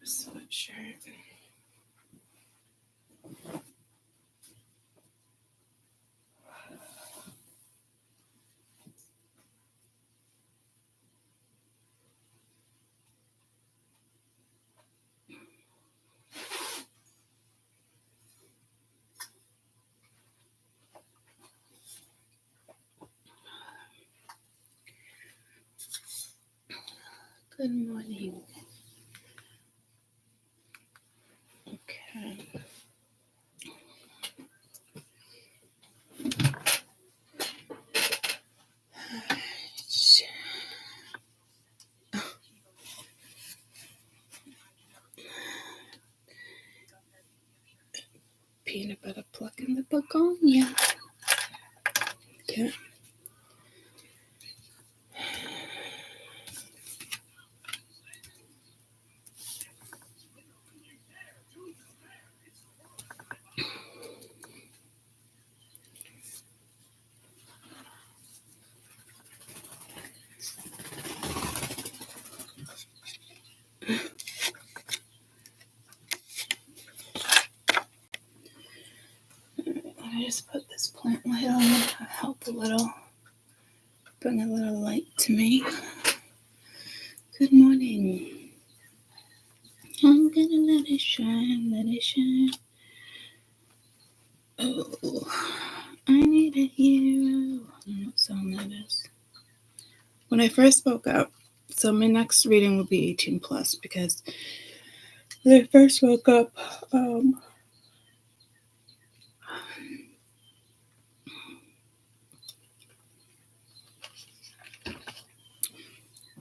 sweatshirt. Good morning. Okay. Peanut butter plucking the begonia. Okay. I just put this plant light on to help a little, bring a little light to me. Good morning. I'm gonna let it shine, let it shine. Oh, I need a hero. I don't know what song that is. When I first woke up, so my next reading will be 18 plus because when I first woke up,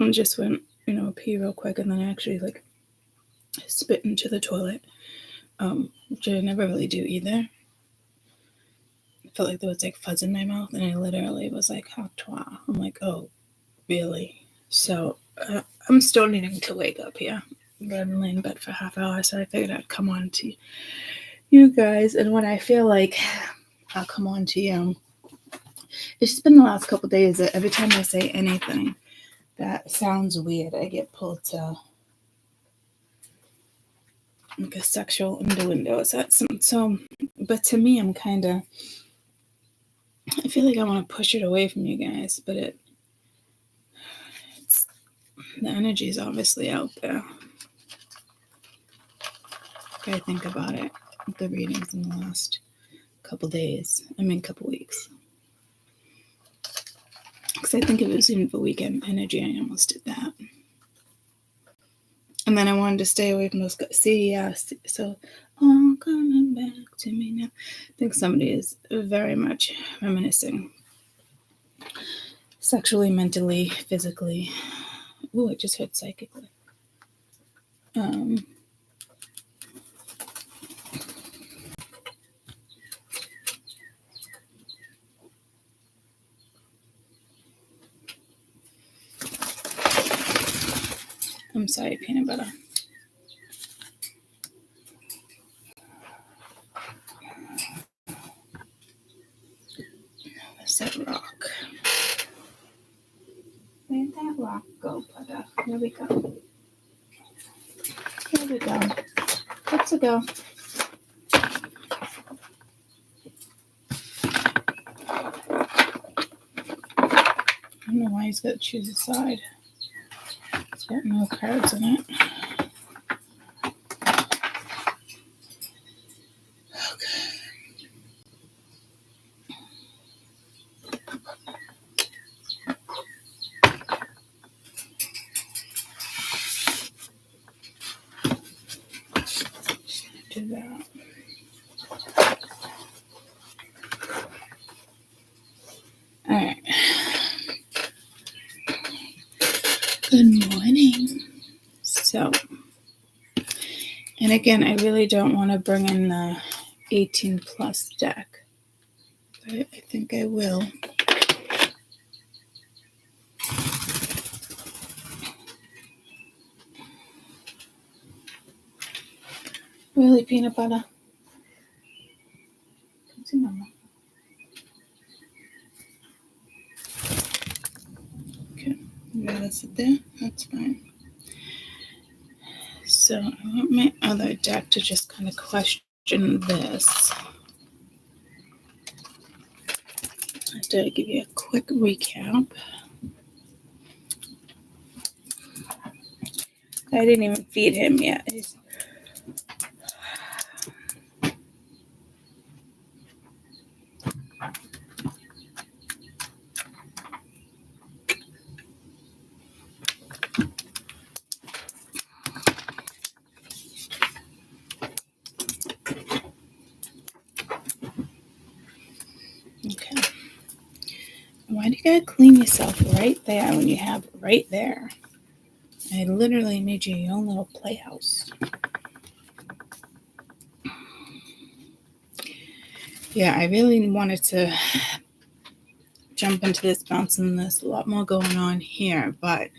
I just went, pee real quick, and then I actually spit into the toilet, which I never really do either. I felt like there was fuzz in my mouth, and I literally was like, "Hot." I'm like, "Oh, really?" So I'm still needing to wake up here. I've been laying in bed for half hour, so I figured I'd come on to you guys, and when I feel like I'll come on to you, it's just been the last couple days that every time I say anything that sounds weird, I get pulled to a sexual innuendo. So, but to me, I feel like I want to push it away from you guys, but the energy is obviously out there. I think about it, the readings in the last couple weeks. Because I think if it was in the weekend energy, I almost did that. And then I wanted to stay away from those guys. So all coming back to me now. I think somebody is very much reminiscing. Sexually, mentally, physically. Ooh, I just heard psychically. I'm sorry, peanut butter. Where's that rock? Where'd that rock go, butter? Here we go. Let's go. I don't know why he's got to choose a side. It's got no cards in it. Do that. All right. Good morning. So, and again, I really don't want to bring in the 18 plus deck, but I think I will. Really, peanut butter? Okay, you gotta sit there. That's fine. So I want my other deck to just kind of question this. To give you a quick recap. I didn't even feed him yet. Okay. Why do you gotta clean yourself right there when you have it right there? I literally made you your own little playhouse. Yeah, I really wanted to jump into this, bouncing this, a lot more going on here, but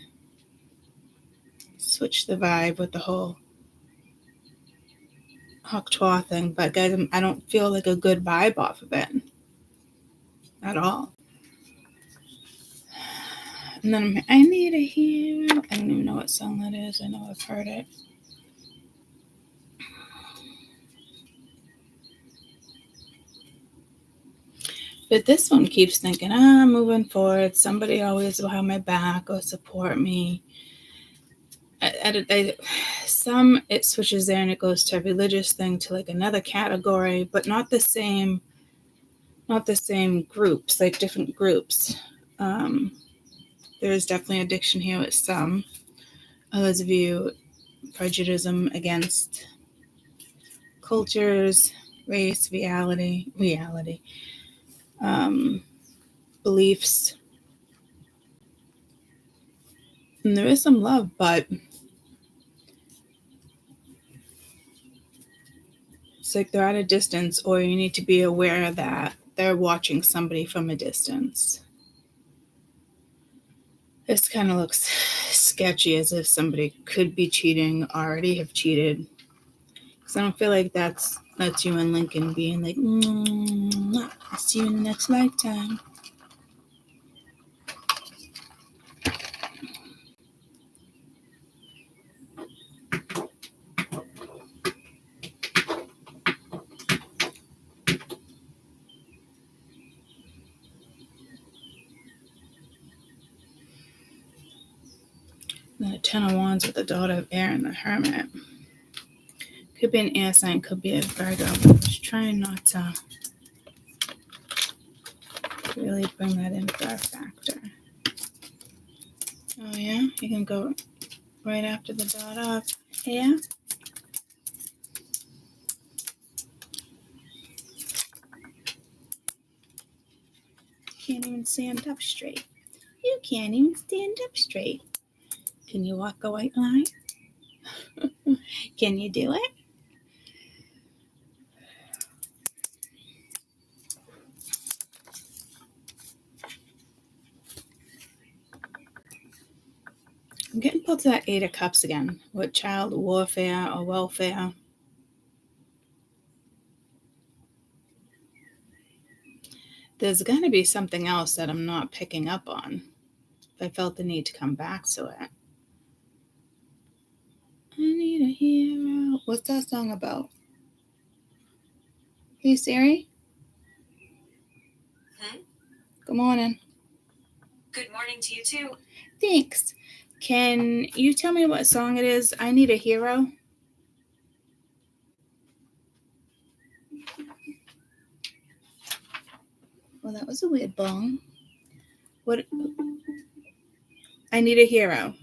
switch the vibe with the whole Hawk thing. But guys, I don't feel like a good vibe off of it at all. And then I need a hero. I don't even know what song that is. I know I've heard it. But this one keeps thinking, I'm moving forward. Somebody always will have my back or support me. Some it switches there and it goes to a religious thing to like another category, but not the same groups, like different groups. There's definitely addiction here with some. Others view prejudice against cultures, race, reality, beliefs. And there is some love, but it's like they're at a distance, or you need to be aware that they're watching somebody from a distance. This kind of looks sketchy, as if somebody could be cheating, already have cheated. Because I don't feel like that's you and Lincoln being like, I'll see you in the next lifetime. The Ten of Wands with the daughter of air and the Hermit. Could be an air sign, could be a Virgo. I'm just trying not to really bring that in for a factor. Oh yeah, you can go right after the daughter of air. Can't even stand up straight. You can't even stand up straight. Can you walk a white line? Can you do it? I'm getting pulled to that Eight of Cups again with child warfare or welfare. There's going to be something else that I'm not picking up on. I felt the need to come back to it. I need a hero. What's that song about? Hey, Siri? Good morning. Good morning to you, too. Thanks. Can you tell me what song it is? I need a hero. Well, that was a weird bong. What? I need a hero.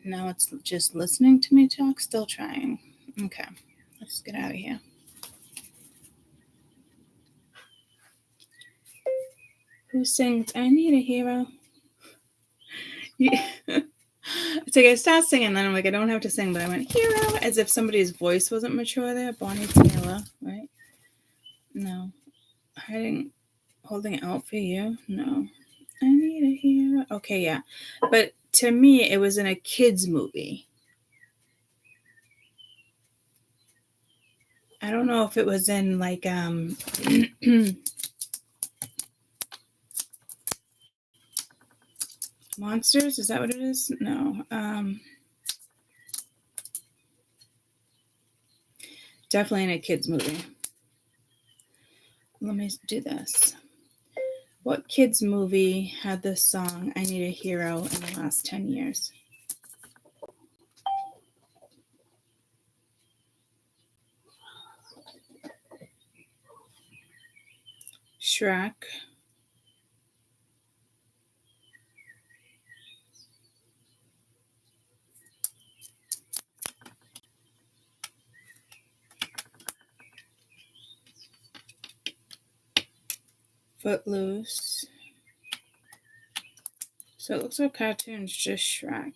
Now it's just listening to me talk. Still trying. Okay. Let's get out of here. Who sings I Need a Hero? Yeah. It's like I start singing, then I'm like, I don't have to sing, but I went hero, as if somebody's voice wasn't mature there. Bonnie Taylor, right? No. Holding out for you? No. I need a hero. Okay, yeah. But to me, it was in a kid's movie. I don't know if it was in like Monsters, is that what it is? No. Definitely in a kids movie. Let me do this. What kids movie had this song, I Need a Hero, in the last 10 years? Shrek. Footloose. So it looks like cartoons, just Shrek.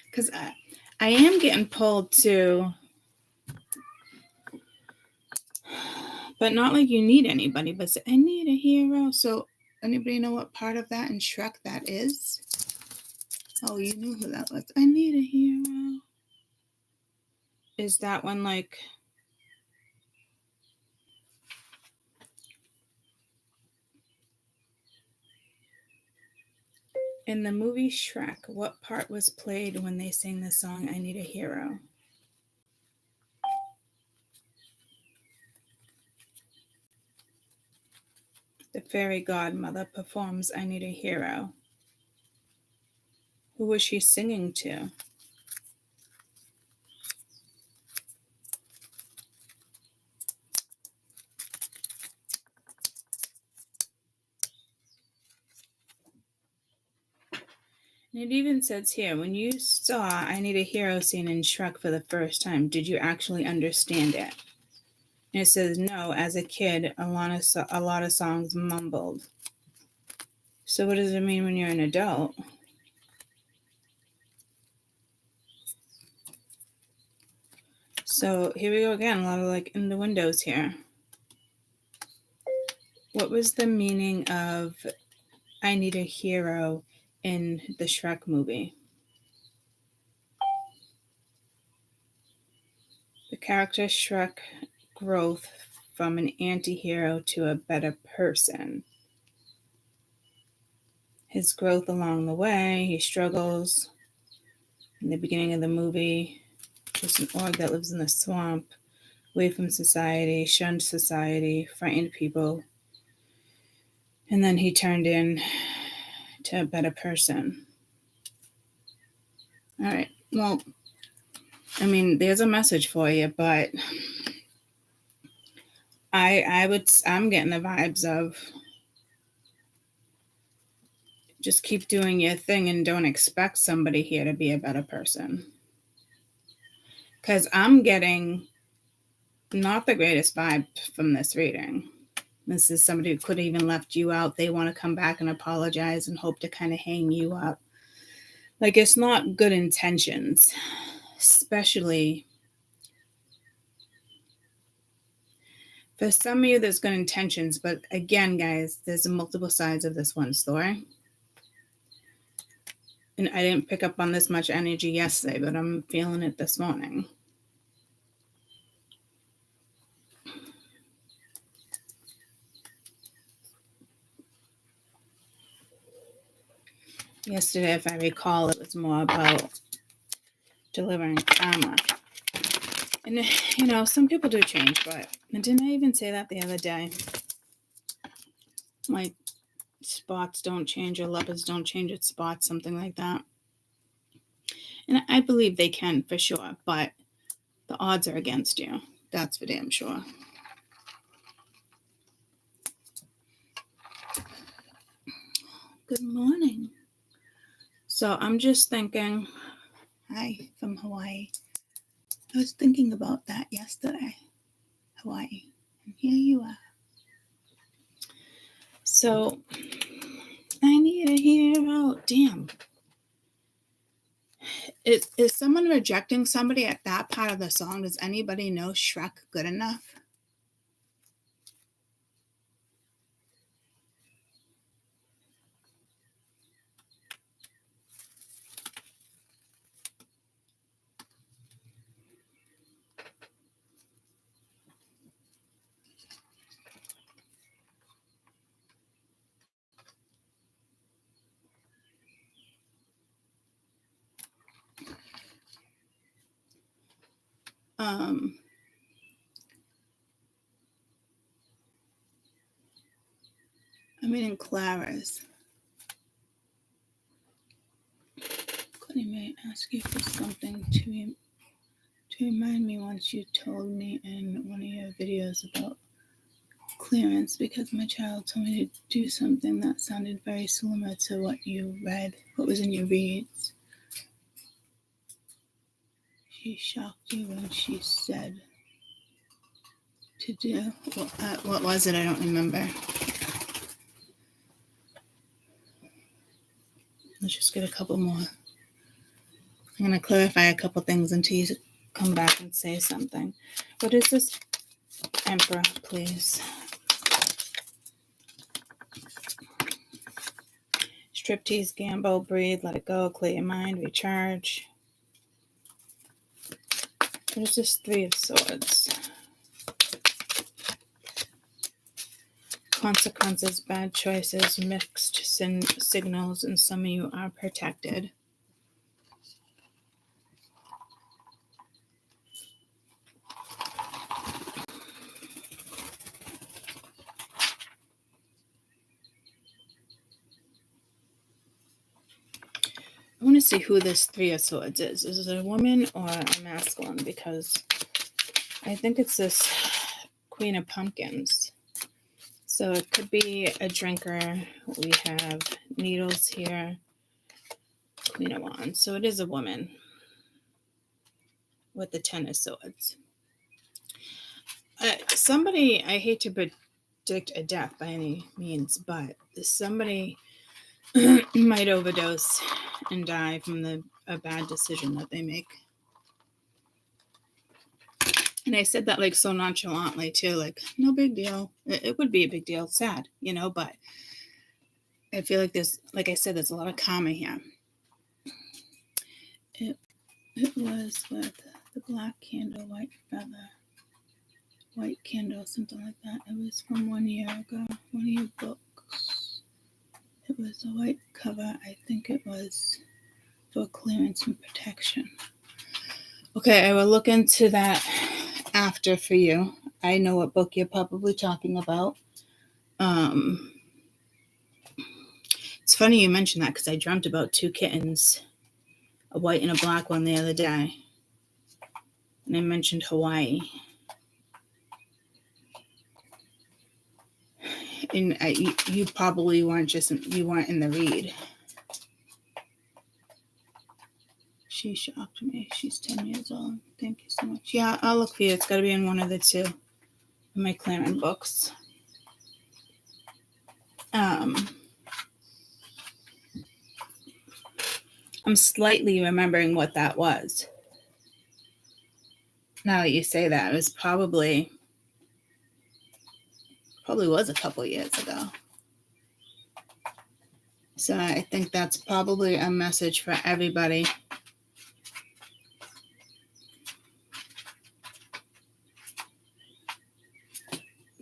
Because I am getting pulled to, but not like you need anybody, but I need a hero. So anybody know what part of that in Shrek that is? Oh, you knew who that was. I need a hero. Is that one like... In the movie Shrek, what part was played when they sang the song, I Need a Hero? The fairy godmother performs I Need a Hero. Who was she singing to? And it even says here, when you saw I Need a Hero scene in Shrek for the first time, did you actually understand it? And it says, no, as a kid, a lot of songs mumbled. So what does it mean when you're an adult? So here we go again, a lot of like in the windows here. What was the meaning of I Need a Hero in the Shrek movie? The character Shrek growth from an anti-hero to a better person. His growth along the way, he struggles. In the beginning of the movie, just an orc that lives in the swamp, away from society, shunned society, frightened people. And then he turned in to a better person. All right, well, I mean, there's a message for you, but I'm getting the vibes of just keep doing your thing and don't expect somebody here to be a better person. Because I'm getting not the greatest vibe from this reading. This is somebody who could have even left you out. They want to come back and apologize and hope to kind of hang you up. Like, it's not good intentions, especially for some of you, there's good intentions. But again, guys, there's multiple sides of this one story. And I didn't pick up on this much energy yesterday, but I'm feeling it this morning. Yesterday, if I recall, it was more about delivering karma. And, you know, some people do change, but didn't I even say that the other day? Like, spots don't change or leopards don't change its spots, something like that. And I believe they can for sure, but the odds are against you. That's for damn sure. Good morning. So I'm just thinking, hi from Hawaii. I was thinking about that yesterday, Hawaii. And here you are. So I need a hero. Damn. Is someone rejecting somebody at that part of the song? Does anybody know Shrek good enough? I'm in Clara's. Connie may ask you for something to remind me once you told me in one of your videos about clearance, because my child told me to do something that sounded very similar to what you read, what was in your reads. She shocked you when she said to do. What was it? I don't remember. Let's just get a couple more. I'm going to clarify a couple things until you come back and say something. What is this? Emperor, please. Striptease, gamble, breathe, let it go, clear your mind, recharge. What is this Three of Swords? Consequences, bad choices, mixed signals, and some of you are protected. I want to see who this Three of Swords is. Is it a woman or a masculine? Because I think it's this Queen of Pumpkins. So it could be a drinker. We have needles here. Queen of Wands. So it is a woman with the Ten of Swords. Somebody, I hate to predict a death by any means, but somebody might overdose and die from a bad decision that they make. And I said that like so nonchalantly too, like no big deal. It would be a big deal, sad, but I feel like there's, like I said, there's a lot of karma here. It was with the black candle, white feather, white candle, something like that. It was from 1 year ago, one of your books. It was a white cover. I think it was for clearance and protection. Okay, I will look into that after for you. I know what book you're probably talking about. It's funny you mentioned that because I dreamt about two kittens, a white and a black one, the other day. And I mentioned Hawaii. And you probably weren't in the read. She shocked me. She's 10 years old. Thank you so much. Yeah, I'll look for you. It's got to be in one of the two of my clearing books. I'm slightly remembering what that was. Now that you say that, it was probably was a couple years ago. So I think that's probably a message for everybody.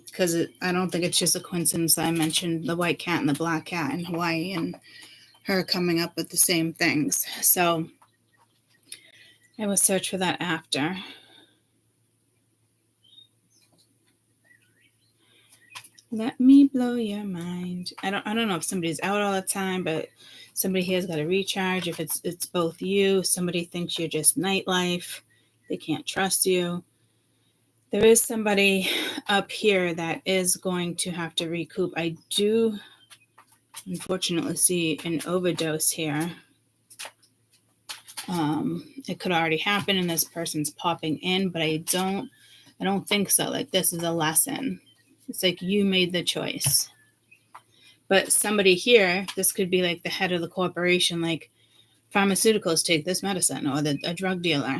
Because I don't think it's just a coincidence that I mentioned the white cat and the black cat in Hawaii and her coming up with the same things. So I will search for that after. Let me blow your mind. I don't know if somebody's out all the time, but somebody here's got to recharge. If it's both you, somebody thinks you're just nightlife. They can't trust you. There is somebody up here that is going to have to recoup. I do, unfortunately, see an overdose here. It could already happen and this person's popping in, but I don't think so. Like, this is a lesson. It's like you made the choice. But somebody here, this could be like the head of the corporation, like pharmaceuticals, take this medicine, or a drug dealer.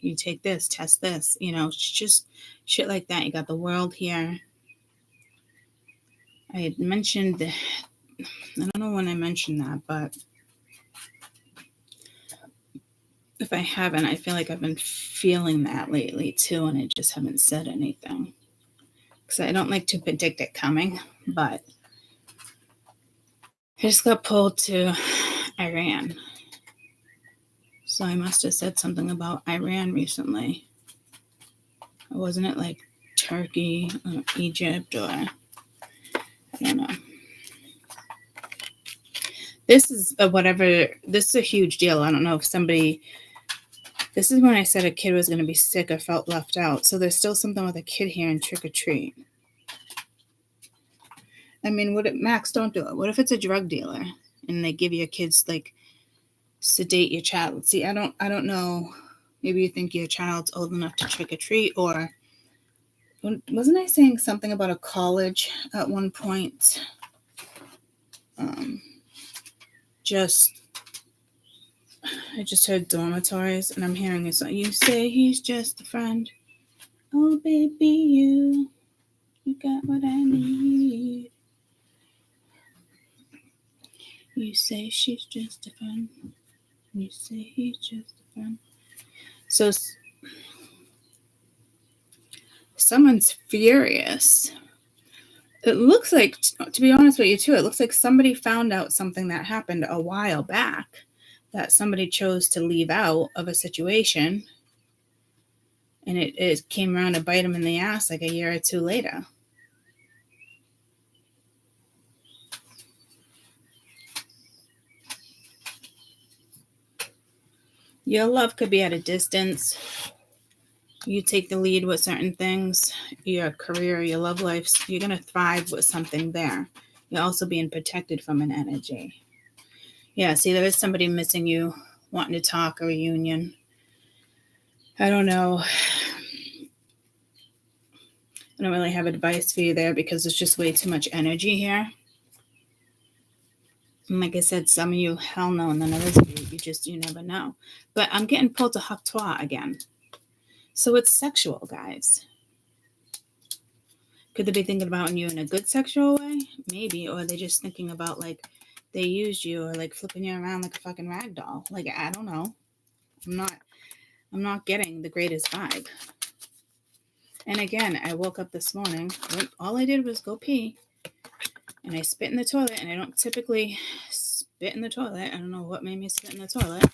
You take this, test this, just shit like that. You got the world here. I had mentioned, I don't know when I mentioned that, but if I haven't, I feel like I've been feeling that lately too, and I just haven't said anything. Because I don't like to predict it coming, but I just got pulled to Iran. So I must have said something about Iran recently. Wasn't it like Turkey or Egypt or I don't know. This is this is a huge deal. I don't know if somebody, this is when I said a kid was going to be sick or felt left out. So there's still something with a kid here in trick or treat. I mean, Max, don't do it. What if it's a drug dealer and they give your kids like sedate your child? See, I don't know. Maybe you think your child's old enough to trick or treat, or wasn't I saying something about a college at one point? I just heard dormitories, and I'm hearing this. You say he's just a friend. Oh, baby, you got what I need. You say she's just a friend. You say he's just a friend. So someone's furious. It looks like, to be honest with you too, it looks like somebody found out something that happened a while back that somebody chose to leave out of a situation, and it came around to bite them in the ass like a year or two later. Your love could be at a distance. You take the lead with certain things. Your career, your love life, you're going to thrive with something there. You're also being protected from an energy. Yeah, see, there is somebody missing you, wanting to talk, a reunion. I don't know. I don't really have advice for you there because there's just way too much energy here. And like I said, some of you, hell no, and then others of you, you never know. But I'm getting pulled to Haktoa again. So it's sexual, guys. Could they be thinking about you in a good sexual way? Maybe. Or are they just thinking about like they used you, or like flipping you around like a fucking rag doll? Like, I don't know. I'm not getting the greatest vibe. And again, I woke up this morning, all I did was go pee, and I spit in the toilet, and I don't typically spit in the toilet. I don't know what made me spit in the toilet.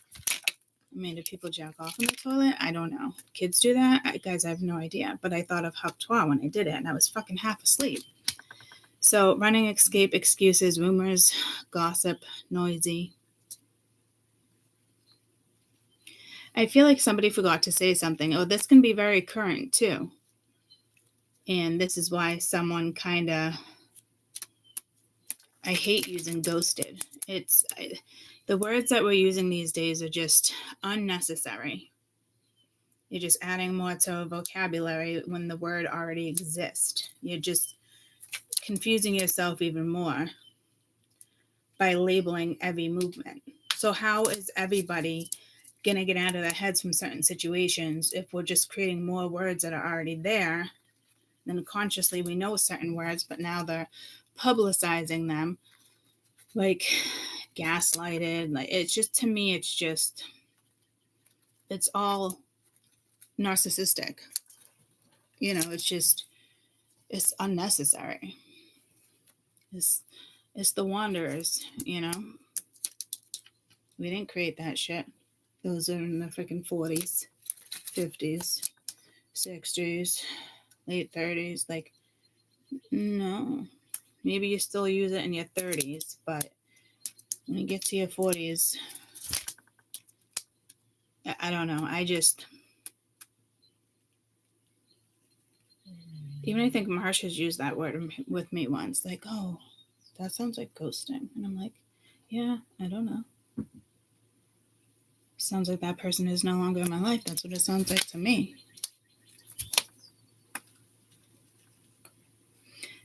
I mean, do people jack off in the toilet? I don't know. Kids do that? Guys, I have no idea. But I thought of Haktoa when I did it, and I was fucking half asleep. So, running, escape, excuses, rumors, gossip, noisy. I feel like somebody forgot to say something. Oh, this can be very current, too. And this is why someone kind of... I hate using ghosted. The words that we're using these days are just unnecessary. You're just adding more to a vocabulary when the word already exists. You're just confusing yourself even more by labeling every movement. So how is everybody going to get out of their heads from certain situations if we're just creating more words that are already there? Then consciously we know certain words, but now they're publicizing them like gaslighted. Like, it's just, to me, it's all narcissistic. It's unnecessary. It's the Wanderers, We didn't create that shit. Those are in the freaking 40s, 50s, 60s, late 30s. Like, no. Maybe you still use it in your 30s, but when you get to your 40s, I don't know. Even I think Marsha's used that word with me once. Like, oh, that sounds like ghosting. And I'm like, yeah, I don't know. Sounds like that person is no longer in my life. That's what it sounds like to me.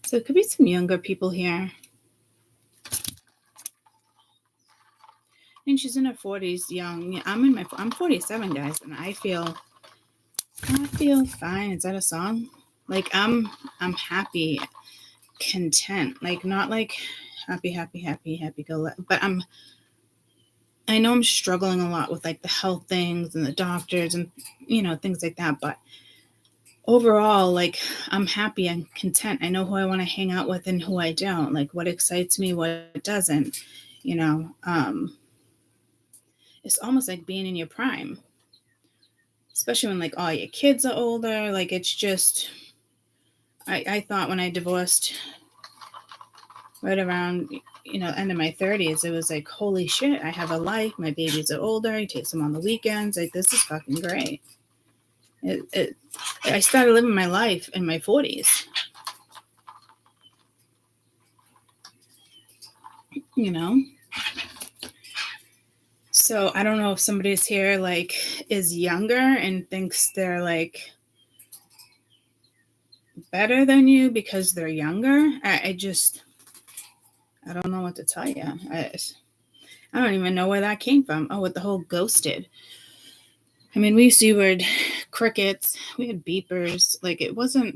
So it could be some younger people here. I mean, she's in her 40s, young. I'm 47, guys, and I feel fine. Is that a song? Like, I'm happy, content. Like, not like happy go. But I know I'm struggling a lot with like the health things and the doctors and things like that. But overall, like, I'm happy and content. I know who I want to hang out with and who I don't. Like, what excites me, what doesn't. It's almost like being in your prime. especially when like all your kids are older. Like it's just, I thought when I divorced right around, end of my 30s, it was like, holy shit, I have a life. My babies are older. I take them on the weekends. Like, this is fucking great. I started living my life in my 40s. So I don't know if somebody's here like is younger and thinks they're like better than you because they're younger. I don't know what to tell you. I don't even know where that came from. Oh, with the whole ghosted. I mean, we used to use crickets. We had beepers. Like, it wasn't,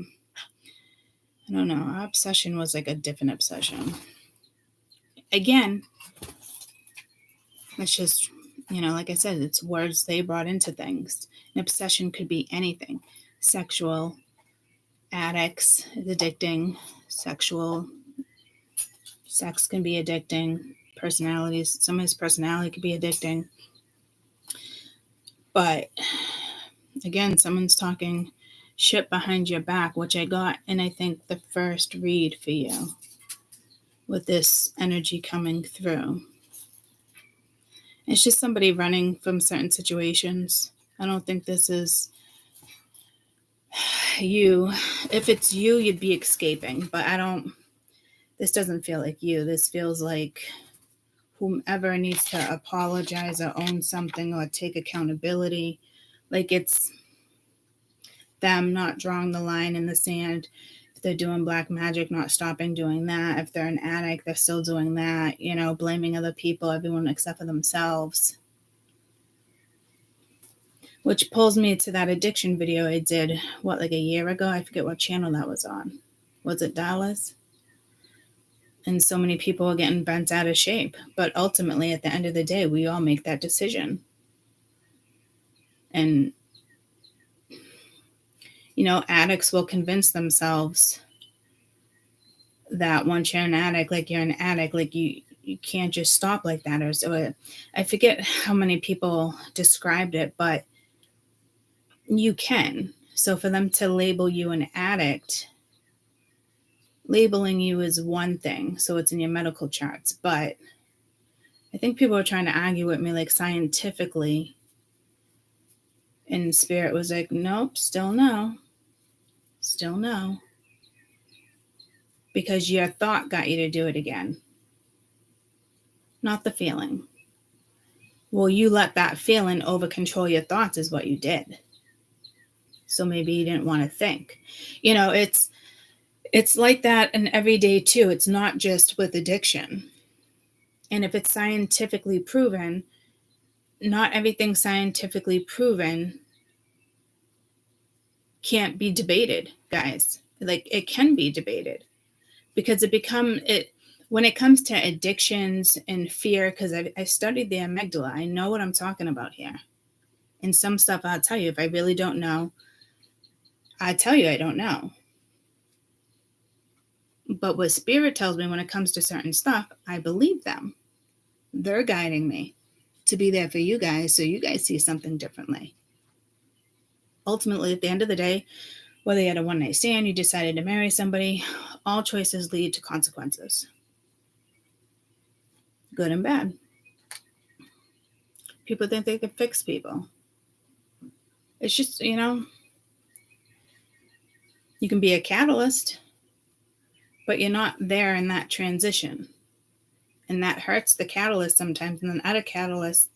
I don't know. Our obsession was like a different obsession. Again, it's just, like I said, it's words they brought into things. An obsession could be anything. Sexual, addicts, addicting, sexual, sex can be addicting, personalities, somebody's personality could be addicting. But again, someone's talking shit behind your back, which I got in, I think, the first read for you with this energy coming through. It's just somebody running from certain situations. I don't think this is you. If it's you, you'd be escaping, but this doesn't feel like you. This feels like whomever needs to apologize or own something or take accountability. Like it's them not drawing the line in the sand. If they're doing black magic, not stopping doing that. If they're an addict, they're still doing that. Blaming other people, everyone except for themselves. Which pulls me to that addiction video I did, like a year ago? I forget what channel that was on. Was it Dallas? And so many people are getting bent out of shape. But ultimately, at the end of the day, we all make that decision. And, addicts will convince themselves that once you're an addict, like you're an addict, like you can't just stop like that. Or so I forget how many people described it, but you can. So for them to label you an addict, labeling you is one thing. So it's in your medical charts. But I think people are trying to argue with me like scientifically. And spirit was like, nope, still no. Still no. Because your thought got you to do it again. Not the feeling. Well, you let that feeling over control your thoughts is what you did. So maybe you didn't want to think. It's like that in every day too. It's not just with addiction. And if it's scientifically proven, not everything scientifically proven can't be debated, guys. Like it can be debated because when it comes to addictions and fear, because I studied the amygdala, I know what I'm talking about here. And some stuff I'll tell you, if I really don't know, I tell you I don't know. But what spirit tells me when it comes to certain stuff, I believe them. They're guiding me to be there for you guys so you guys see something differently. Ultimately, at the end of the day, whether you had a one-night stand, you decided to marry somebody, all choices lead to consequences. Good and bad. People think they can fix people. It's just, you can be a catalyst, but you're not there in that transition. And that hurts the catalyst sometimes. And then other catalysts,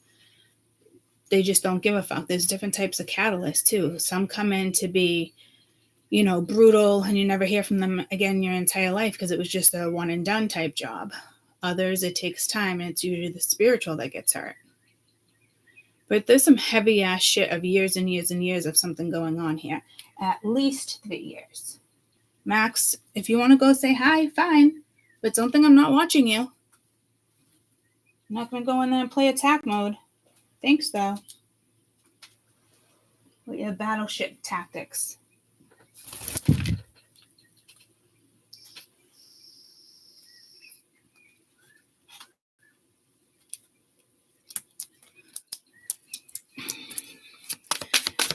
they just don't give a fuck. There's different types of catalysts too. Some come in to be, brutal and you never hear from them again your entire life because it was just a one and done type job. Others, it takes time and it's usually the spiritual that gets hurt. But there's some heavy ass shit of years and years and years of something going on here. At least 3 years. Max, if you want to go say hi, fine. But don't think I'm not watching you. I'm not going to go in there and play attack mode. Thanks, though. With your battleship tactics.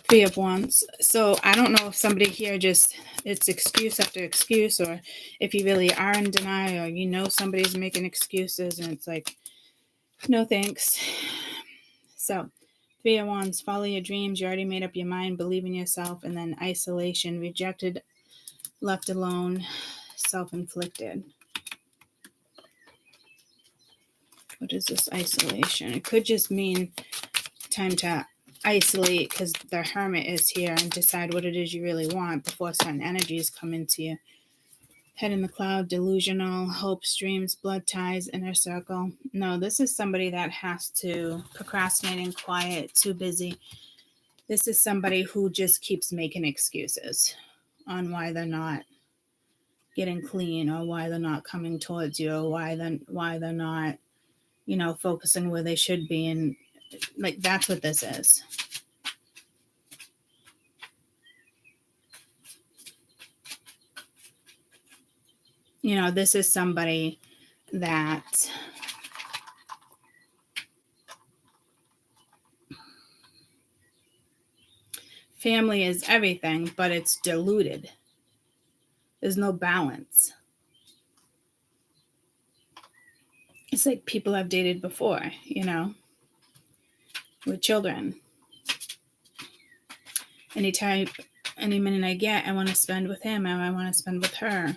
Three of Wands. So I don't know if somebody here just, it's excuse after excuse, or if you really are in denial, or you know somebody's making excuses and it's like, no thanks. So Three of Wands, follow your dreams. You already made up your mind, believe in yourself. And then isolation, rejected, left alone, self-inflicted. What is this isolation? It could just mean time to isolate because the Hermit is here and decide what it is you really want before certain energies come into you. Head in the cloud, delusional, hopes, dreams, blood ties, inner circle. No, this is somebody that has to procrastinating, quiet, too busy. This is somebody who just keeps making excuses on why they're not getting clean, or why they're not coming towards you, or why they're not, focusing where they should be. And like, that's what this is. This is somebody that family is everything, but it's diluted. There's no balance. It's like people I've dated before, with children. Any minute I get, I want to spend with him, or I want to spend with her,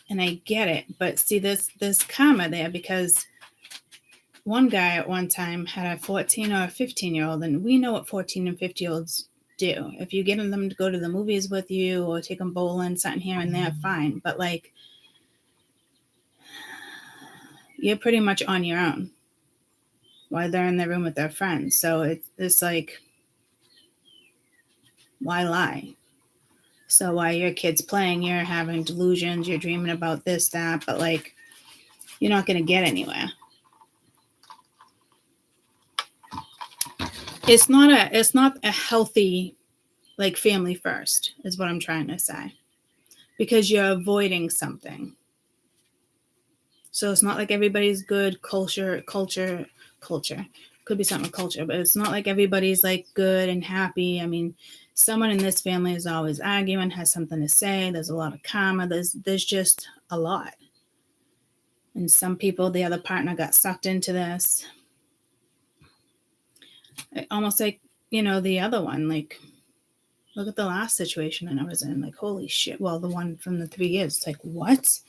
and I get it. But see, there's karma there, because one guy at one time had a 14 or a 15-year-old, and we know what 14 and 15-year-olds do. If you get them to go to the movies with you or take them bowling, something here and there, fine. But like, you're pretty much on your own while they're in their room with their friends. So it's like, why lie? So while your kid's playing, you're having delusions, you're dreaming about this, that, but like, you're not going to get anywhere. It's not a healthy, like, family first is what I'm trying to say, because you're avoiding something. So it's not like everybody's good. Culture could be something with culture, but it's not like everybody's like good and happy. I mean, someone in this family is always arguing, has something to say. There's a lot of karma. There's just a lot. And some people, the other partner got sucked into this. Almost like, the other one, like, look at the last situation I was in. Like, holy shit. Well, the one from the 3 years, it's like, what?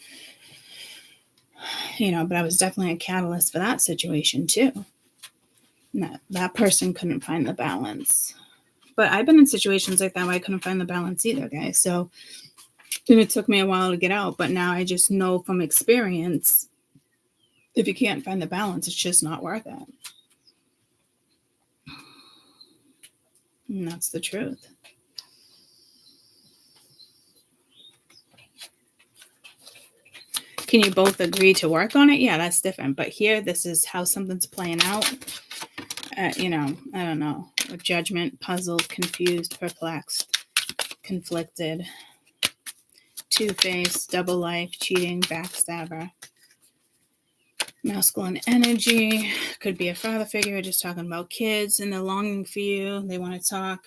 But I was definitely a catalyst for that situation too. That person couldn't find the balance. But I've been in situations like that where I couldn't find the balance either, guys. So, and it took me a while to get out, but now I just know from experience, if you can't find the balance, it's just not worth it. And that's the truth. Can you both agree to work on it? Yeah, that's different. But here, this is how something's playing out. I don't know. Judgment, puzzled, confused, perplexed, conflicted, two-faced, double life, cheating, backstabber. Masculine energy. Could be a father figure, just talking about kids, and they're longing for you. They want to talk,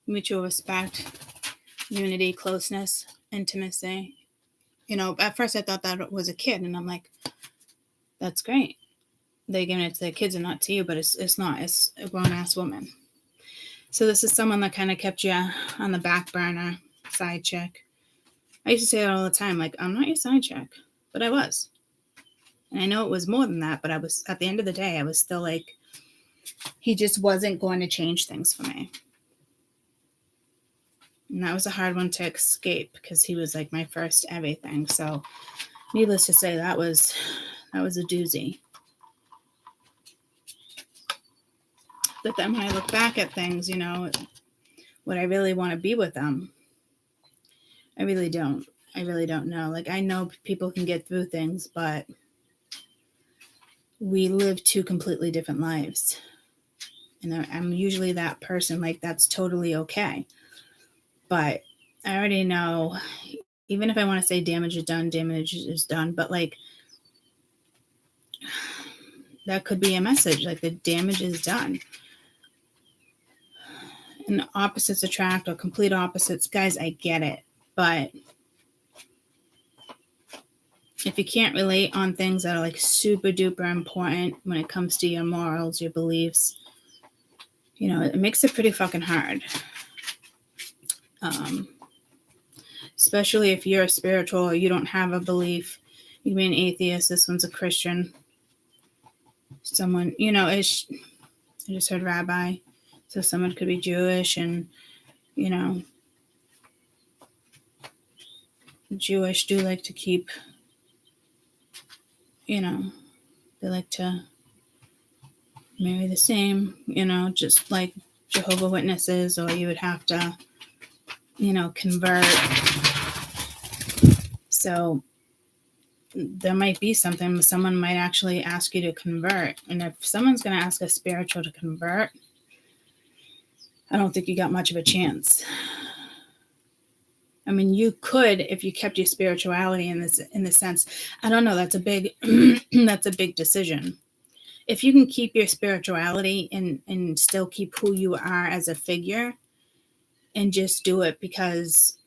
mutual respect, unity, closeness, intimacy. At first I thought that was a kid, and I'm like, that's great. They're giving it to their kids and not to you, but it's not. It's a grown-ass woman. So this is someone that kind of kept you on the back burner, side chick. I used to say that all the time, like, I'm not your side chick, but I was. And I know it was more than that, but I was, at the end of the day, I was still like, he just wasn't going to change things for me. And that was a hard one to escape, because he was like my first everything. So needless to say, that was a doozy. But then when I look back at things, would I really want to be with them? I really don't. I really don't know. Like, I know people can get through things, but we live two completely different lives. And I'm usually that person, like, that's totally okay. But I already know, even if I want to say damage is done, damage is done. But like, that could be a message, like the damage is done. And opposites attract, or complete opposites. Guys, I get it. But if you can't relate on things that are like super duper important when it comes to your morals, your beliefs, it makes it pretty fucking hard. Especially if you're spiritual or you don't have a belief. You can be an atheist. This one's a Christian. Someone, I just heard rabbi. So someone could be Jewish, and, Jewish do like to keep, they like to marry the same, just like Jehovah's Witnesses, or you would have to, convert. So there might be something, someone might actually ask you to convert. And if someone's going to ask a spiritual to convert, I don't think you got much of a chance. I mean, you could if you kept your spirituality in the sense. I don't know. That's a big that's a big decision. If you can keep your spirituality and still keep who you are as a figure, and just do it because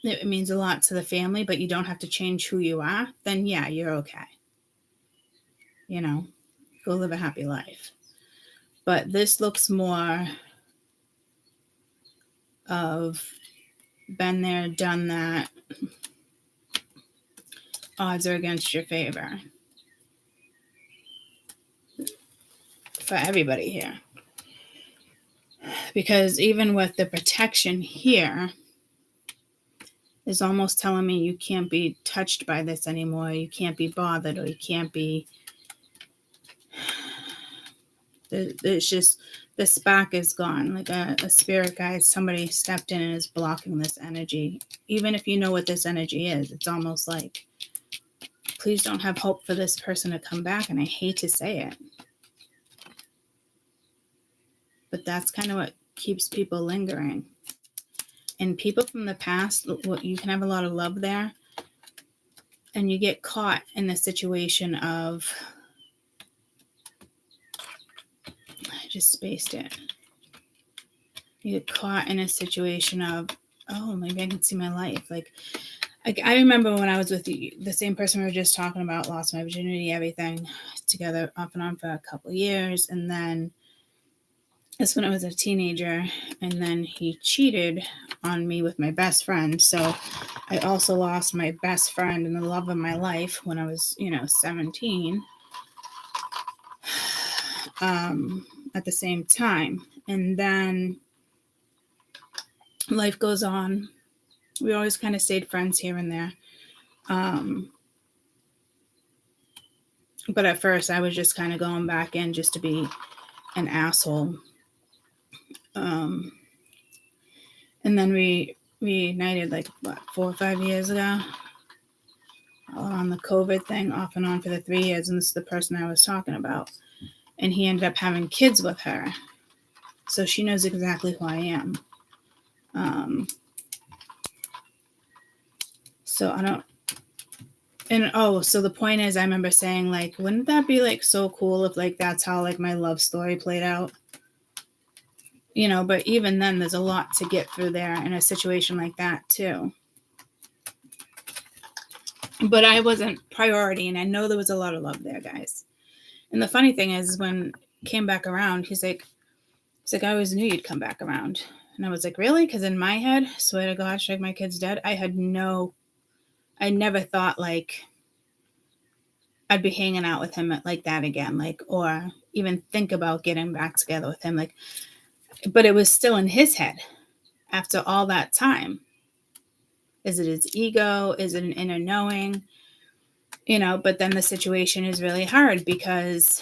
it means a lot to the family, but you don't have to change who you are, then yeah, you're okay. Go live a happy life. But this looks more of been there, done that. Odds are against your favor for everybody here. Because even with the protection here, is almost telling me you can't be touched by this anymore. You can't be bothered, or you can't be. It's just the spark is gone. Like a spirit guide, somebody stepped in and is blocking this energy. Even if you know what this energy is, it's almost like, please don't have hope for this person to come back. And I hate to say it, but that's kind of what keeps people lingering. And people from the past, you can have a lot of love there, and you get caught in the situation of, I just spaced it. You get caught in a situation of, oh, maybe I can see my life. Like I remember when I was with the same person we were just talking about, lost my virginity, everything, together off and on for a couple of years. And then that's when I was a teenager, and then he cheated on me with my best friend. So I also lost my best friend and the love of my life when I was, 17, at the same time. And then life goes on. We always kind of stayed friends here and there. But at first I was just kind of going back in just to be an asshole. And then we reunited 4 or 5 years ago on the COVID thing, off and on for the 3 years. And this is the person I was talking about. And he ended up having kids with her. So she knows exactly who I am. So I don't, and so the point is, I remember saying, wouldn't that be so cool if that's how my love story played out? But even then there's a lot to get through there in a situation like that too. But I wasn't priority, and I know there was a lot of love there, guys. And the funny thing is, when he came back around, he's like, I always knew you'd come back around. And I was like, really? Because in my head, swear to God, my kid's dead. I never thought I'd be hanging out with him like that again, or even think about getting back together with him. But it was still in his head after all that time. Is it his ego? Is it an inner knowing? But then the situation is really hard, because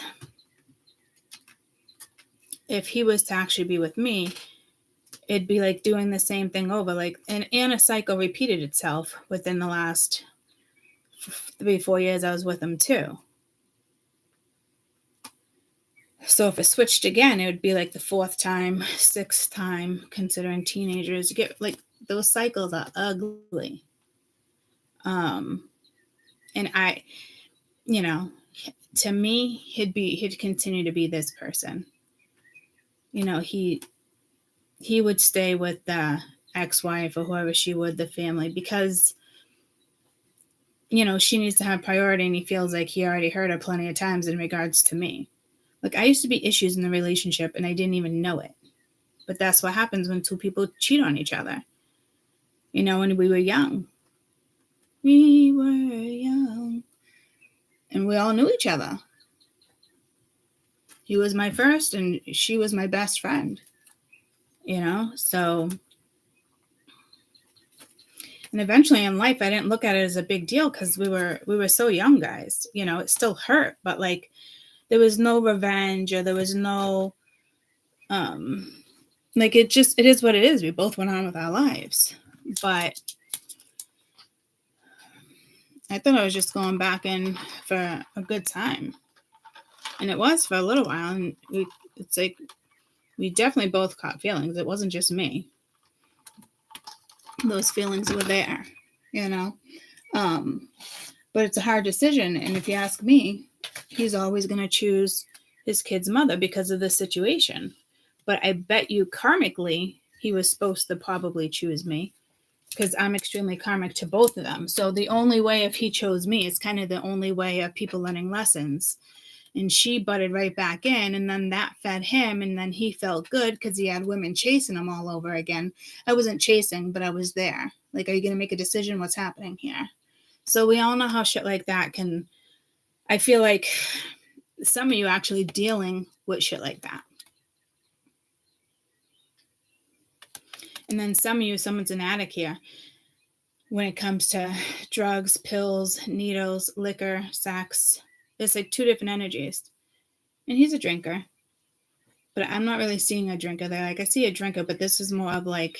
if he was to actually be with me, it'd be like doing the same thing over. And a cycle repeated itself within the last 3-4 years I was with him too. So if it switched again, it would be the 4th time, 6th time, considering teenagers. You get those cycles are ugly. And to me, he'd continue to be this person. You know, he would stay with the ex-wife or whoever she would, the family, because, you know, she needs to have priority, and he feels like he already hurt her plenty of times in regards to me. Like, I used to be issues in the relationship and I didn't even know it. But that's what happens when two people cheat on each other. You know, when we were young. We were young. And we all knew each other. He was my first and she was my best friend. You know, so. And eventually in life, I didn't look at it as a big deal because we were so young, guys. You know, it still hurt, but like there was no revenge, or there was no, like it is what it is. We both went on with our lives, but I thought I was just going back in for a good time, and it was for a little while. And it's like we definitely both caught feelings. It wasn't just me. Those feelings were there, you know. But it's a hard decision, and if you ask me, he's always going to choose his kid's mother because of the situation. But I bet you karmically he was supposed to probably choose me because I'm extremely karmic to both of them. So the only way if he chose me is kind of the only way of people learning lessons. And she butted right back in, and then that fed him, and then he felt good because he had women chasing him all over again. I wasn't chasing, but I was there. Like, are you going to make a decision? What's happening here? So we all know how shit like that can, I feel like some of you actually dealing with shit like that. And then some of you, someone's an addict here when it comes to drugs, pills, needles, liquor, sex. It's like two different energies. And he's a drinker. But I'm not really seeing a drinker there. Like, I see a drinker, but this is more of like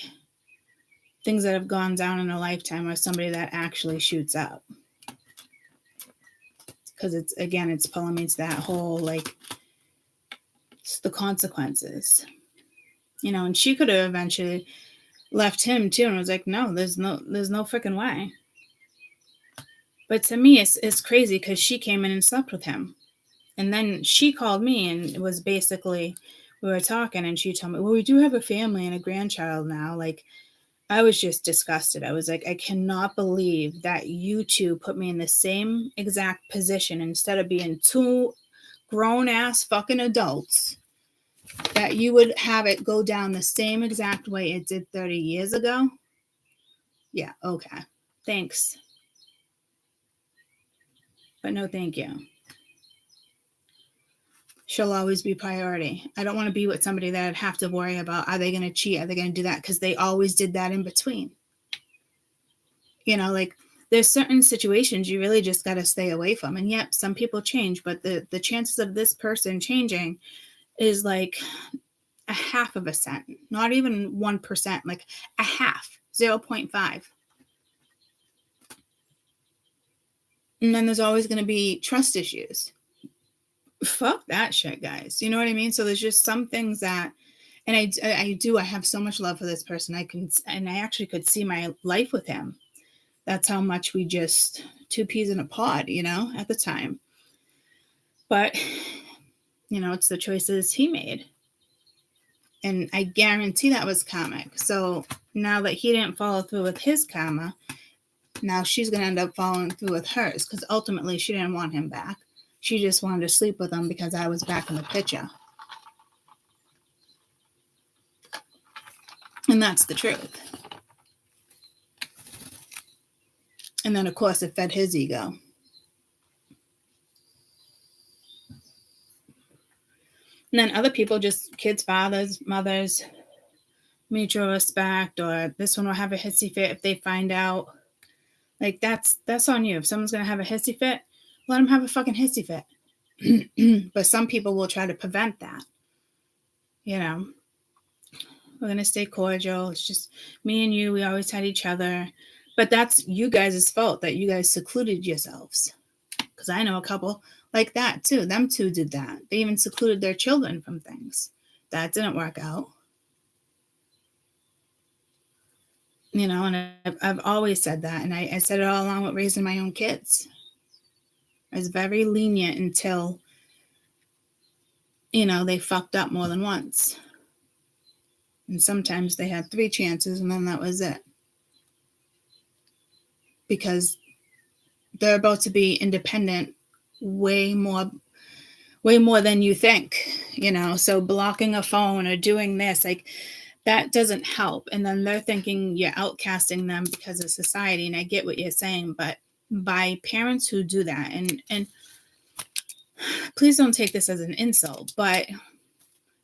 things that have gone down in a lifetime, or somebody that actually shoots up. Because it's pulling me to that whole, like, it's the consequences. You know, and she could have eventually left him too and was like, no, there's no freaking way. But to me, it's crazy because she came in and slept with him. And then she called me and it was basically, we were talking and she told me, well, we do have a family and a grandchild now. Like, I was just disgusted. I was like, I cannot believe that you two put me in the same exact position instead of being two grown ass fucking adults, that you would have it go down the same exact way it did 30 years ago. Yeah, okay. Thanks. But no, thank you. She'll always be priority. I don't want to be with somebody that I'd have to worry about, are they going to cheat? Are they going to do that? Because they always did that in between. You know, like, there's certain situations you really just got to stay away from. And yep, some people change, but the chances of this person changing is like a half of a cent, not even 1%, like a half, 0.5. And then there's always going to be trust issues. Fuck that shit, guys. You know what I mean? So there's just some things that, and I have so much love for this person. I actually could see my life with him. That's how much we just, two peas in a pod, you know, at the time. But, you know, it's the choices he made. And I guarantee that was karmic. So now that he didn't follow through with his karma, now she's going to end up following through with hers, because ultimately she didn't want him back. She just wanted to sleep with him because I was back in the picture. And that's the truth. And then, of course, it fed his ego. And then other people, just kids, fathers, mothers, mutual respect, or this one will have a hissy fit if they find out. Like, that's on you. If someone's going to have a hissy fit, let them have a fucking hissy fit. But some people will try to prevent that. You know, we're going to stay cordial. It's just me and you. We always had each other. But that's you guys' fault that you guys secluded yourselves. Because I know a couple like that too. Them two did that. They even secluded their children from things. That didn't work out. You know, and I've always said that. And I said it all along with raising my own kids. is very lenient until, they fucked up more than once. And sometimes they had 3 chances and then that was it. Because they're about to be independent way more than you think, so blocking a phone or doing this, like, that doesn't help. And then they're thinking you're outcasting them because of society. And I get what you're saying, but by parents who do that, and please don't take this as an insult, but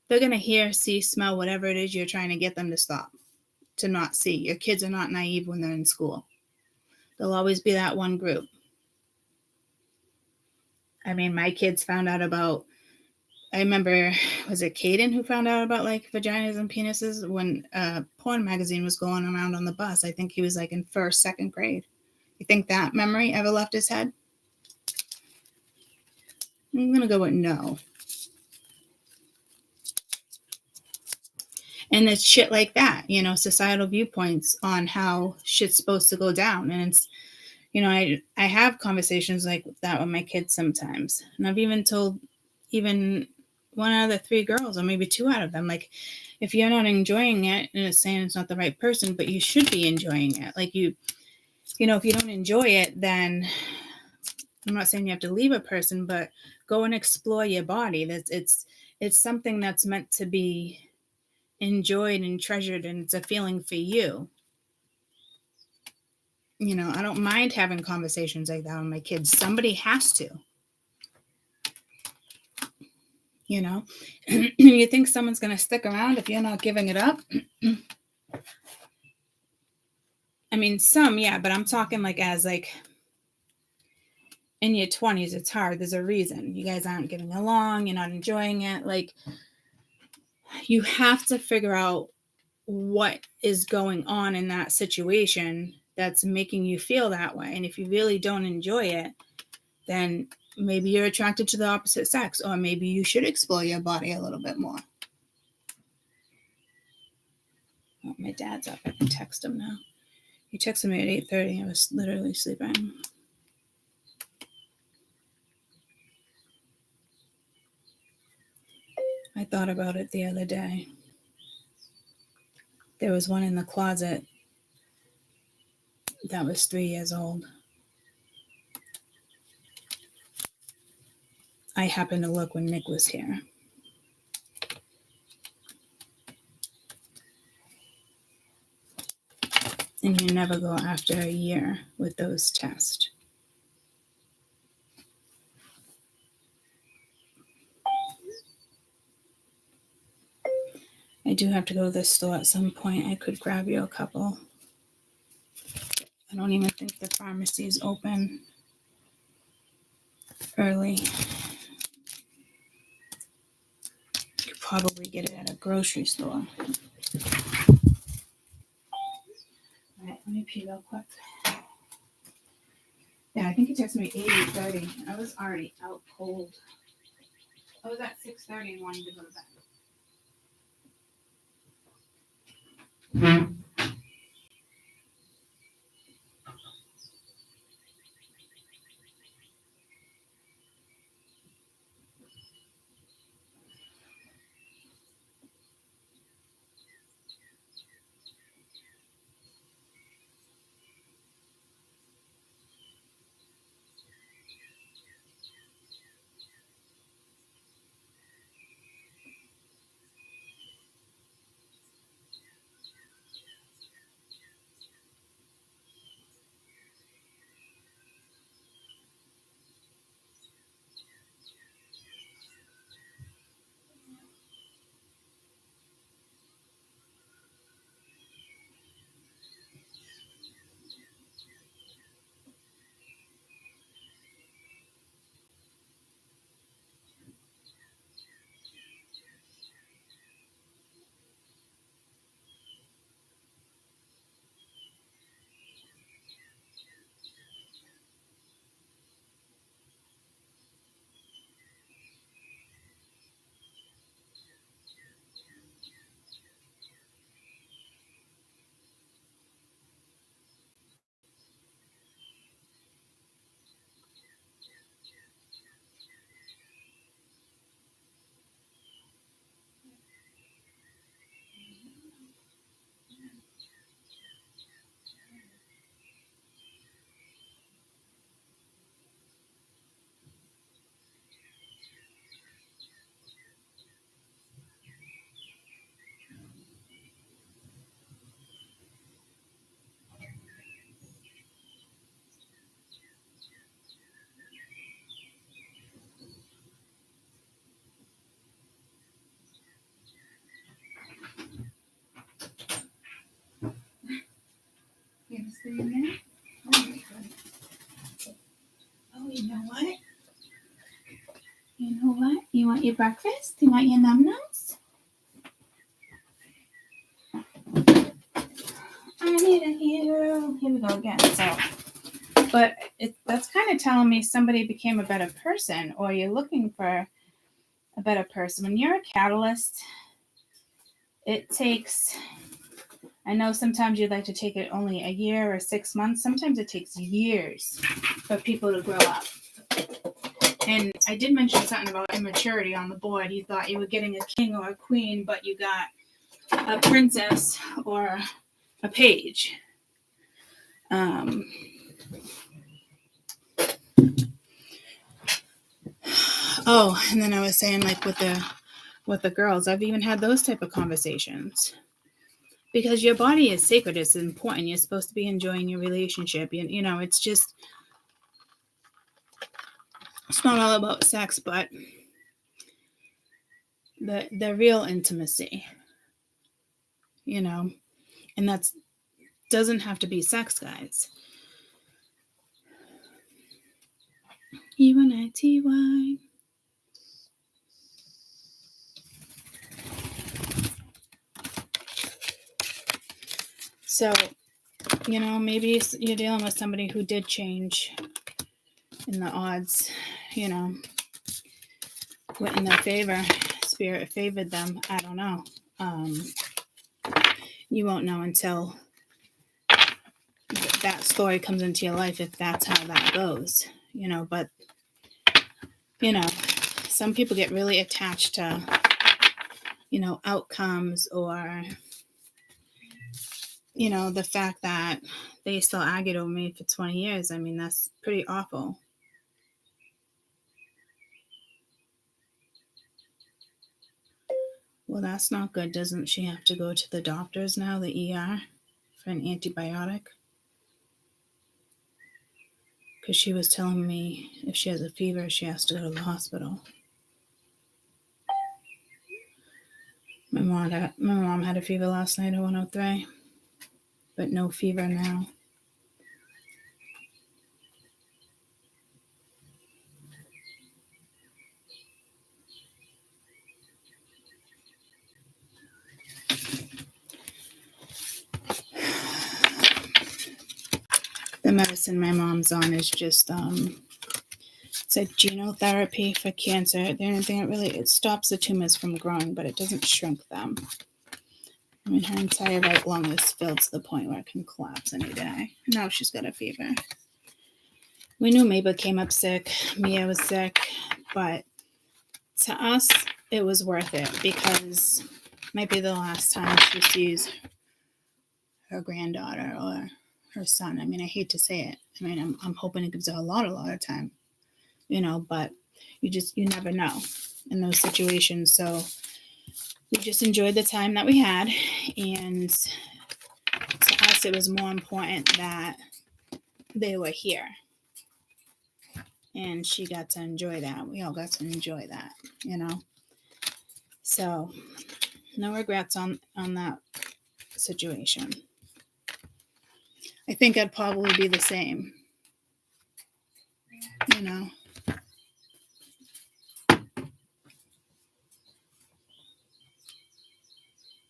they're going to hear, see, smell, whatever it is you're trying to get them to stop, to not see. Your kids are not naive when they're in school. There'll always be that one group. I mean, my kids found out about, I remember, was it Caden who found out about like vaginas and penises when a porn magazine was going around on the bus? I think he was like in 1st, 2nd grade. You think that memory ever left his head? I'm going to go with no. And it's shit like that, societal viewpoints on how shit's supposed to go down. And it's, I have conversations like that with my kids sometimes. And I've even told even 1 out of the 3 girls, or maybe 2 out of them, like, if you're not enjoying it, and it's saying it's not the right person, but you should be enjoying it. Like, if you don't enjoy it, then I'm not saying you have to leave a person, but go and explore your body. It's something that's meant to be enjoyed and treasured, and it's a feeling for you. I don't mind having conversations like that with my kids. Somebody has to. You think someone's going to stick around if you're not giving it up? I mean, some, yeah, but I'm talking like as like in your 20s, it's hard. There's a reason. You guys aren't getting along. You're not enjoying it. Like, you have to figure out what is going on in that situation that's making you feel that way. And if you really don't enjoy it, then maybe you're attracted to the opposite sex, or maybe you should explore your body a little bit more. Oh, my dad's up. I can text him now. He texted me at 8:30. I was literally sleeping. I thought about it the other day. There was one in the closet that was 3 years old. I happened to look when Nick was here. And you never go after a year with those tests. I do have to go to the store at some point. I could grab you a couple. I don't even think the pharmacy is open early. You could probably get it at a grocery store. All right, let me pee real quick. Yeah, I think he texted me 8:30. I was already out cold. I was at 6:30 and wanted to go to bed. You know what? You want your breakfast? You want your num-nums? I need a hero. Here we go again. So, but that's kind of telling me somebody became a better person, or you're looking for a better person. When you're a catalyst, it takes, I know sometimes you'd like to take it only a year or 6 months. Sometimes it takes years for people to grow up. And I did mention something about immaturity on the board. You thought you were getting a king or a queen, but you got a princess or a page. Oh, and then I was saying, like, with the girls, I've even had those type of conversations. Because your body is sacred, it's important. You're supposed to be enjoying your relationship. You know, it's just, it's not all about sex, but the real intimacy, you know, and that's doesn't have to be sex, guys. UNITY. So, you know, maybe you're dealing with somebody who did change and the odds, you know, went in their favor. Spirit favored them. I don't know. You won't know until that story comes into your life, if that's how that goes, you know. But, you know, some people get really attached to, you know, outcomes, or, you know, the fact that they still argued over me for 20 years. I mean, that's pretty awful. Well, that's not good. Doesn't she have to go to the doctors now, the ER, for an antibiotic? Because she was telling me if she has a fever, she has to go to the hospital. My mom had a fever last night at 103, but no fever now. The medicine my mom's on is just it's a genotherapy for cancer. The only thing it stops the tumors from growing, but it doesn't shrink them. I mean, her entire right lung is filled to the point where it can collapse any day. Now she's got a fever. We knew Mabel came up sick. Mia was sick. But to us, it was worth it, because it might be the last time she sees her granddaughter or her son. I mean, I hate to say it. I mean, I'm hoping it gives her a lot of time, you know, but you never know in those situations. So we just enjoyed the time that we had, and to us it was more important that they were here, and she got to enjoy that. We all got to enjoy that, you know. So no regrets on that situation. I think I'd probably be the same, you know.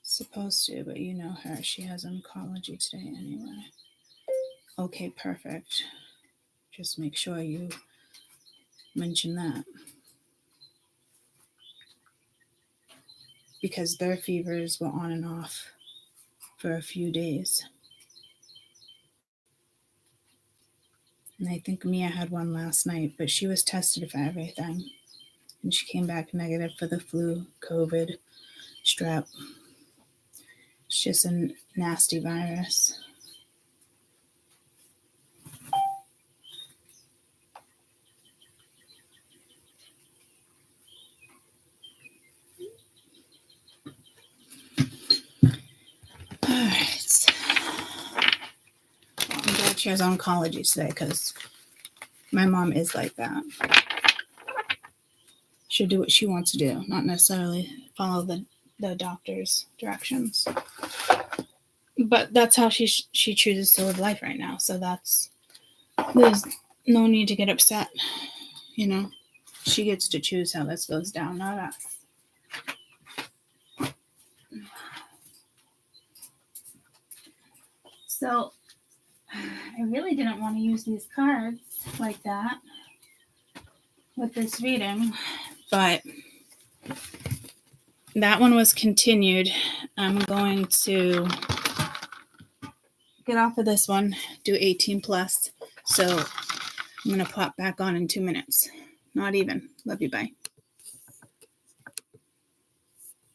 Supposed to, but you know her. She has oncology today anyway. Okay, perfect. Just make sure you mention that. Because their fevers were on and off for a few days. And I think Mia had one last night, but she was tested for everything. And she came back negative for the flu, COVID, strep. It's just a nasty virus. All right. Well, I'm glad she has oncology today, because my mom is like that. She'll do what she wants to do, not necessarily follow the doctor's directions. But that's how she chooses to live life right now. So there's no need to get upset, you know. she gets to choose how this goes down, not us. So I really didn't want to use these cards like that with this reading, but that one was continued. I'm going to get off of this one, do 18 plus. So I'm going to pop back on in 2 minutes. Not even. Love you. Bye.